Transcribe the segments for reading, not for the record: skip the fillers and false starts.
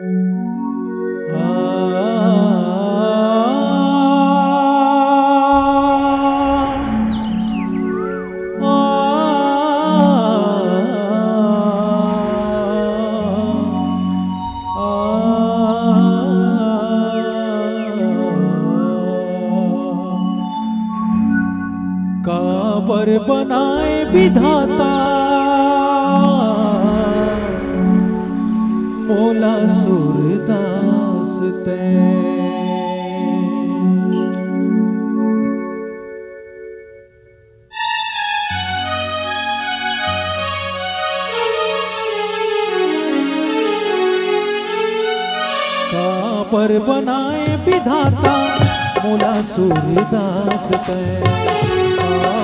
काबर बनाए विधाता मोला सूरदास ते। काबर बनाए विधाता मोला सूरदास ते।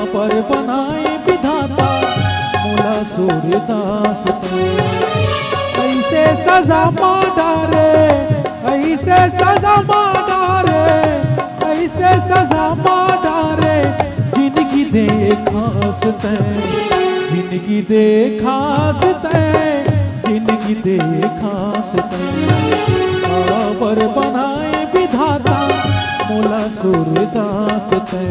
पर बनाए विधाता मोला सूरदास ते। ऐसे सजा मारे, ऐसे सजा मारे, ऐसे सजा मारे, जिंदगी दे खास ते, जिंदगी दे खास ते, जिंदगी दे खास ते। पर बनाए विधाता मोला सूरदास ते।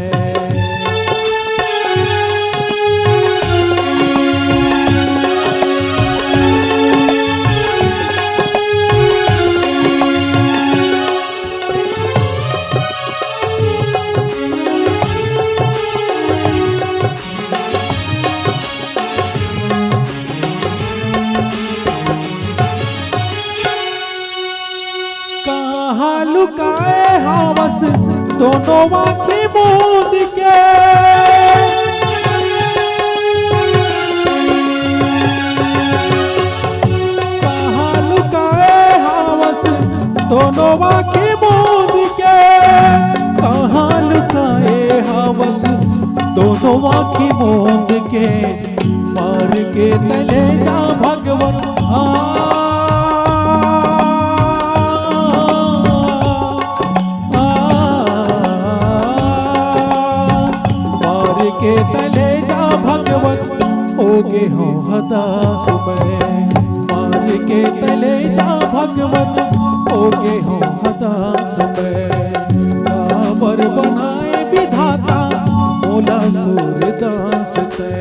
कहाँ लुकाए हवस दोनों आँखें मूंद के। कहाँ लुकाए हवस दोनों आँखें मूंद के। कहाँ लुकाए हवस दोनों आँखें मूंद के। मार के तले जा भगवन के तले जा भगवन होगे हो हदास में। मार के तले जा भगवन होगे हो हदास में। काबर बनाए विधाता मोला सूरदास ते।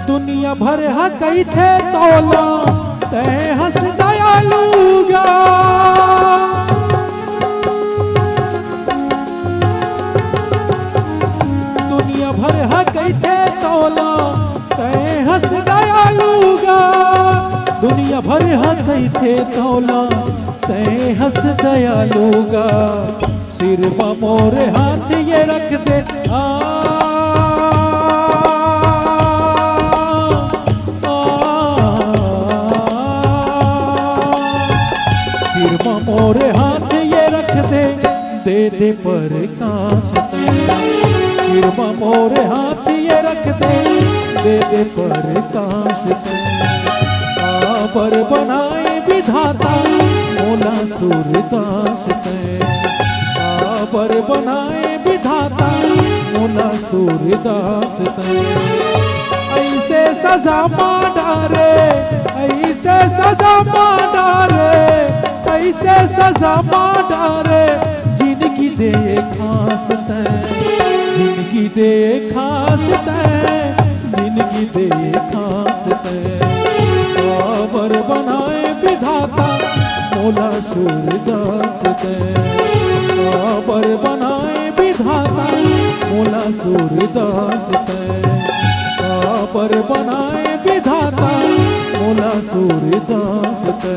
दुनिया भर हकई थे तोला ते हंस दयालूगा। दुनिया भर हकई थे तोला ते हंस दयालूगा। दुनिया भर हकई थे तोला ते हंस दयालूगा। सिर पर मोरे हाथ ये रख दे मोरे हाथ ये रख दे, दे पर काश ते। सिरमा मोरे हाथ ये रख दे पर काश ते। काबर बनाए विधाता मोला सूरदास ते। काबर बनाए विधाता मोला सूरदास ते। ऐसे सजा मारे, ऐसे सजा मारे, ऐसे सजा मारे, जिंदगी दे खास ते, जिंदगी दे खास ते, जिंदगी दे खास ते। काबर बनाए विधाता मोला सूरदास ते। काबर बनाए विधाता मोला सूरदास ते। काबर बनाए विधाता मोला सूरदास ते।